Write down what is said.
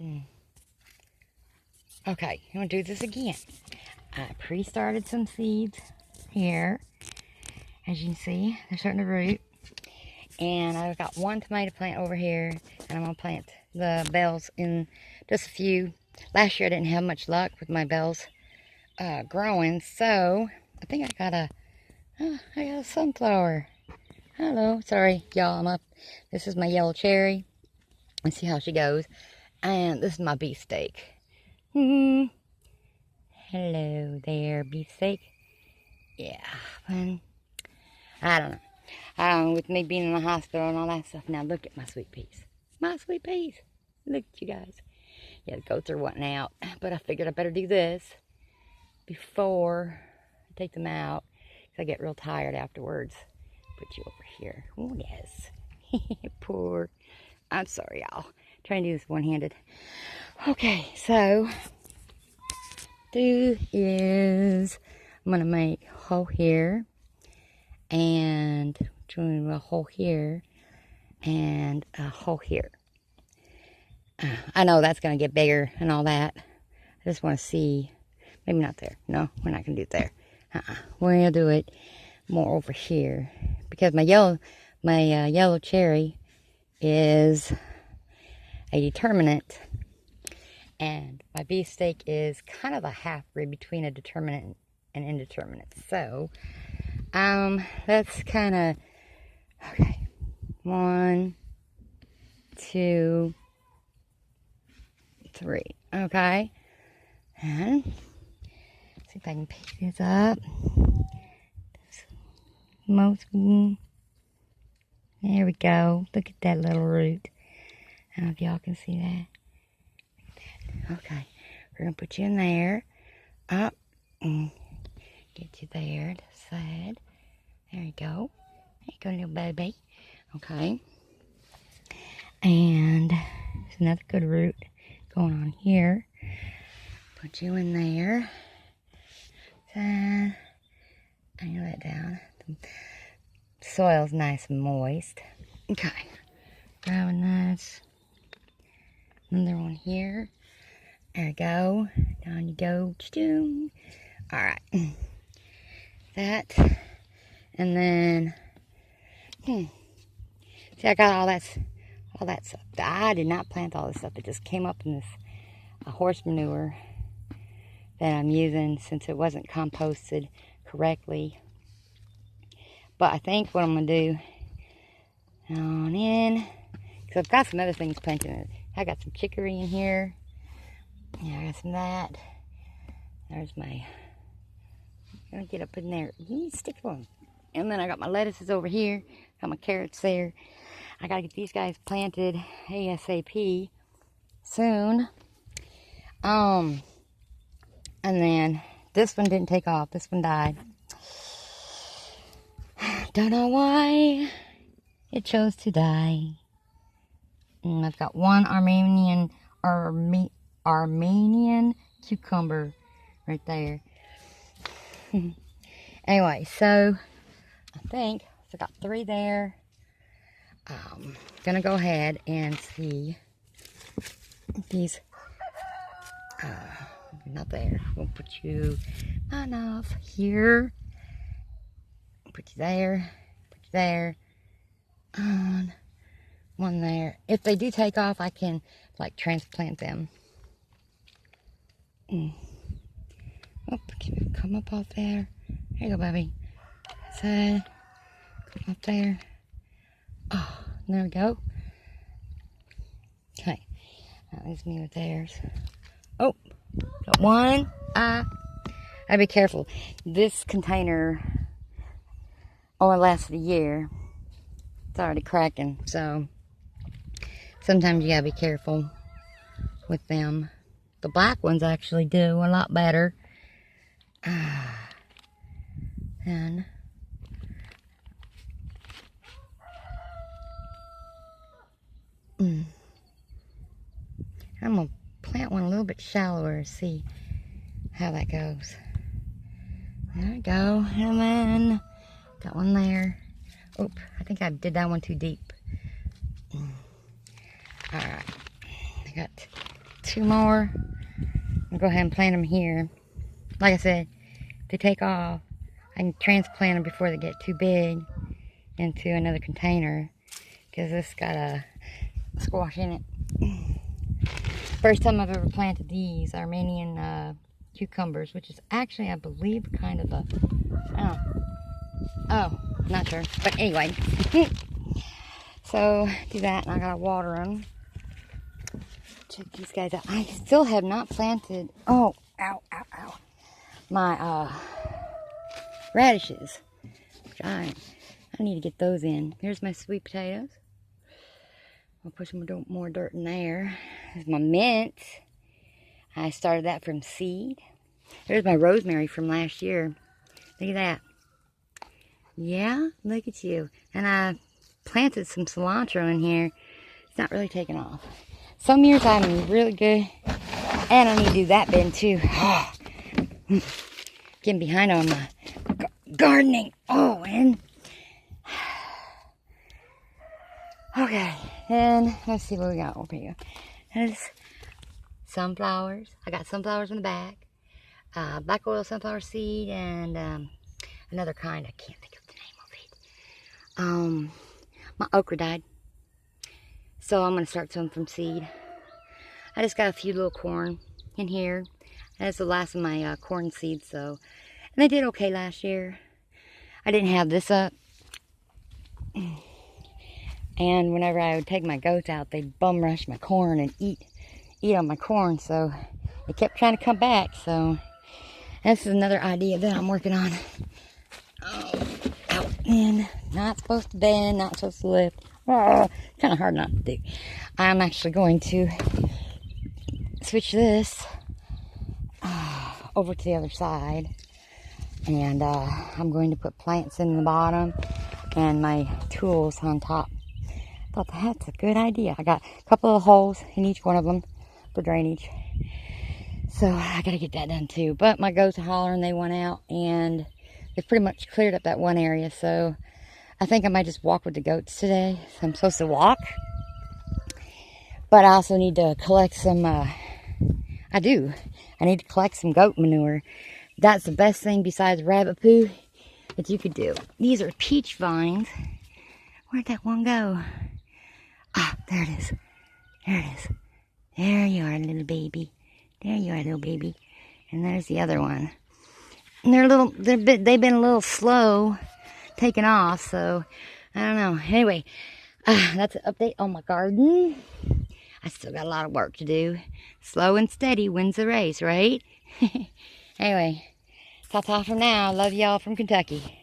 Okay, I'm going to do this again. I pre-started some seeds here. As you can see, they're starting to root. And I've got one tomato plant over here. And I'm going to plant the bells in just a few. Last year I didn't have much luck with my bells growing. So I think I got a sunflower. Hello. Sorry, y'all. I'm up. This is my yellow cherry. Let's see how she goes. And this is my beefsteak. Hello there, beefsteak. Yeah, I don't know. With me being in the hospital and all that stuff. Now look at my sweet peas. My sweet peas. Look at you guys. Yeah, the goats are wanting out. But I figured I better do this before I take them out. Because I get real tired afterwards. Put you over here. Oh, yes. Poor. I'm sorry, y'all. Trying to do this one-handed. Okay, so I'm going to make a hole here. And doing a hole here. And a hole here. I know that's going to get bigger and all that. I just want to see. Maybe not there. No, we're not going to do it there. We're going to do it more over here. Because my yellow cherry is a determinant. And my beefsteak is kind of a half-breed between a determinant and indeterminate. So, that's kind of, okay. 1, 2, 3. Okay. And see if I can pick this up. There we go. Look at that little root. I don't know if y'all can see that. Okay. We're going to put you in there. Up. And get you there. To the side. There you go. There you go, little baby. Okay. And there's another good root going on here. Put you in there. Then angle that down. The soil's nice and moist. Okay. Grabbing this. Another one here. There you go. Down you go. Alright. That. And then see, I got all that stuff. I did not plant all this stuff. It just came up in this horse manure that I'm using since it wasn't composted correctly. But I think what I'm going to do on in, because I've got some other things planted in it. I got some chicory in here. Yeah, I got some of that. There's my, I'm going to get up in there. You need to stick one. And then I got my lettuces over here. Got my carrots there. I got to get these guys planted ASAP soon. And then this one didn't take off. This one died. Don't know why it chose to die. And I've got one Armenian cucumber right there. Anyway, so I think I got 3 there. Gonna go ahead and see these. Not there. We'll put you enough here. Put you there. Put you there. On one there. If they do take off, I can like transplant them. Oh, can you come up off there? There you go, baby. Side. Come up there. Oh, there we go. Okay. That leaves me with theirs. Oh, got one. I'd be careful. This container only lasted a year. It's already cracking, so sometimes you gotta be careful with them. The black ones actually do a lot better. And I'm gonna plant one a little bit shallower, see how that goes. There we go. And then got one there. Oop, I think I did that one too deep. Alright. I got 2 more. I'll go ahead and plant them here. Like I said, if they take off, I can transplant them before they get too big into another container, because this got a squash in it. First time I've ever planted these Armenian cucumbers, which is actually, I believe, kind of a, not sure. But anyway, so do that, and I gotta water them. Check these guys out. I still have not planted, oh, ow, ow, ow, my radishes, which I need to get those in. Here's my sweet potatoes. I'll put some more dirt in there. There's my mint. I started that from seed. There's my rosemary from last year. Look at that. Yeah, look at you. And I planted some cilantro in here. It's not really taking off. Some years I'm really good. And I need to do that bin too. Getting behind on my gardening. Oh, and okay, and let's see what we got over here. There's sunflowers. I got sunflowers in the back. Black oil sunflower seed and another kind. I can't think of the name of it. My okra died, so I'm gonna start some from seed. I just got a few little corn in here. That's the last of my corn seeds, so, and they did okay last year. I didn't have this up. And whenever I would take my goats out, they'd bum rush my corn and eat on my corn. So it kept trying to come back. So this is another idea that I'm working on. Oh, out in. Not supposed to bend, not supposed to lift. Oh, kind of hard not to do. I'm actually going to switch this over to the other side. And I'm going to put plants in the bottom and my tools on top. Thought that's a good idea. I got a couple of holes in each one of them for drainage. So I gotta get that done too. But my goats are hollering, they went out and they've pretty much cleared up that one area. So I think I might just walk with the goats today. So I'm supposed to walk. But I also need to collect some, I need to collect some goat manure. That's the best thing besides rabbit poo that you could do. These are peach vines. Where'd that one go? Ah, there it is. There it is. There you are, little baby. There you are, little baby. And there's the other one. And they've been a little slow taking off, so I don't know. Anyway, that's an update on my garden. I still got a lot of work to do. Slow and steady wins the race, right? Anyway, ta-ta from now. Love y'all from Kentucky.